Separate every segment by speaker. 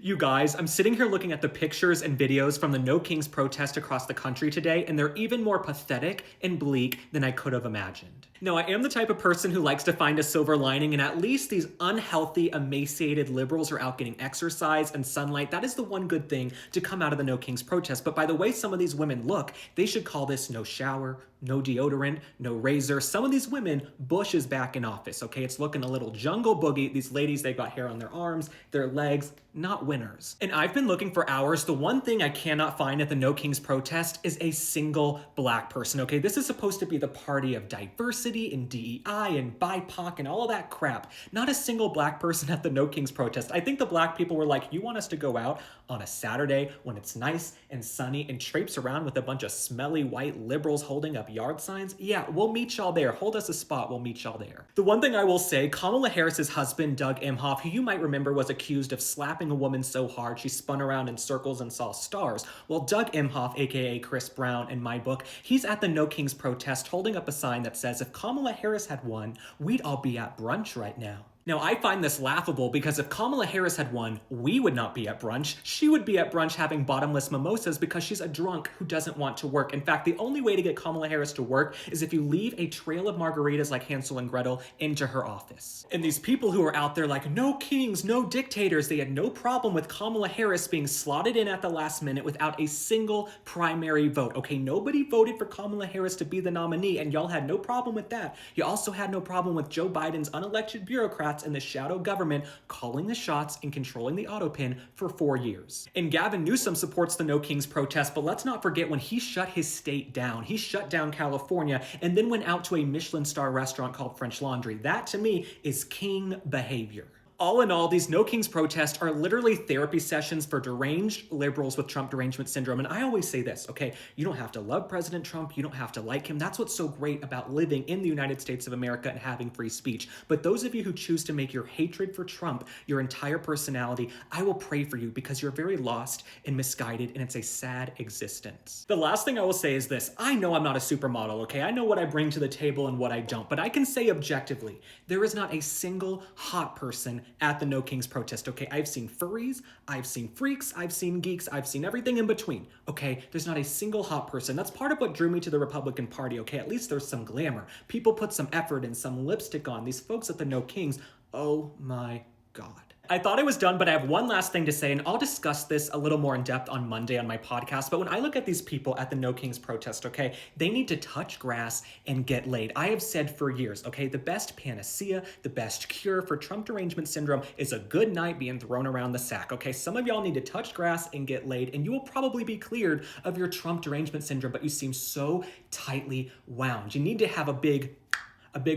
Speaker 1: You guys, I'm sitting here looking at the pictures and videos from the No Kings protest across the country today, and they're even more pathetic and bleak than I could have imagined. Now, I am the type of person who likes to find a silver lining, and at least these unhealthy, emaciated liberals are out getting exercise and sunlight. That is the one good thing to come out of the No Kings protest. But by the way some of these women look, they should call this no shower, no deodorant, no razor. Some of these women, Bush is back in office, okay? It's looking a little jungle boogie. These ladies, they've got hair on their arms, their legs, not winners. And I've been looking for hours. The one thing I cannot find at the No Kings protest is a single black person, okay? This is supposed to be the party of diversity and DEI and BIPOC and all of that crap. Not a single black person at the No Kings protest. I think the black people were like, you want us to go out on a Saturday when it's nice and sunny and traipse around with a bunch of smelly white liberals holding up yard signs? Yeah, we'll meet y'all there. Hold us a spot, we'll meet y'all there. The one thing I will say, Kamala Harris's husband, Doug Emhoff, who you might remember was accused of slapping a woman so hard she spun around in circles and saw stars. Well, Doug Emhoff, aka Chris Brown in my book, he's at the No Kings protest holding up a sign that says, if Kamala Harris had won, we'd all be at brunch right now. Now, I find this laughable because if Kamala Harris had won, we would not be at brunch. She would be at brunch having bottomless mimosas because she's a drunk who doesn't want to work. In fact, the only way to get Kamala Harris to work is if you leave a trail of margaritas like Hansel and Gretel into her office. And these people who are out there like, no kings, no dictators, they had no problem with Kamala Harris being slotted in at the last minute without a single primary vote. Okay, nobody voted for Kamala Harris to be the nominee, and y'all had no problem with that. You also had no problem with Joe Biden's unelected bureaucrats in the shadow government calling the shots and controlling the autopin for 4 years. And Gavin Newsom supports the No Kings protest, but let's not forget when he shut his state down. He shut down California and then went out to a Michelin star restaurant called French Laundry. That to me is king behavior. All in all, these No Kings protests are literally therapy sessions for deranged liberals with Trump derangement syndrome. And I always say this, okay? You don't have to love President Trump. You don't have to like him. That's what's so great about living in the United States of America and having free speech. But those of you who choose to make your hatred for Trump your entire personality, I will pray for you because you're very lost and misguided, and it's a sad existence. The last thing I will say is this. I know I'm not a supermodel, okay? I know what I bring to the table and what I don't, but I can say objectively, there is not a single hot person at the No Kings protest, okay? I've seen furries, I've seen freaks, I've seen geeks, I've seen everything in between, okay? There's not a single hot person. That's part of what drew me to the Republican Party, okay? At least there's some glamour. People put some effort and some lipstick on. These folks at the No Kings, oh my God. I thought I was done, but I have one last thing to say, and I'll discuss this a little more in depth on Monday on my podcast. But when I look at these people at the No Kings protest, okay, they need to touch grass and get laid. I have said for years, okay, the best panacea, the best cure for Trump derangement syndrome is a good night being thrown around the sack, okay? Some of y'all need to touch grass and get laid, and you will probably be cleared of your Trump derangement syndrome, but you seem so tightly wound. You need to have a big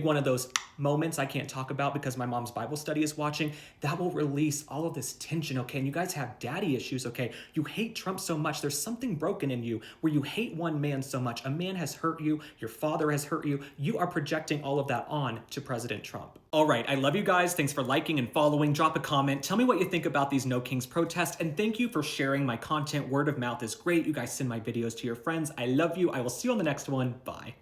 Speaker 1: one of those moments I can't talk about because my mom's Bible study is watching, that will release all of this tension, okay? And you guys have daddy issues, okay? You hate Trump so much. There's something broken in you where you hate one man so much. A man has hurt you. Your father has hurt you. You are projecting all of that on to President Trump. All right, I love you guys. Thanks for liking and following. Drop a comment. Tell me what you think about these No Kings protests, and thank you for sharing my content. Word of mouth is great. You guys send my videos to your friends. I love you. I will see you on the next one. Bye.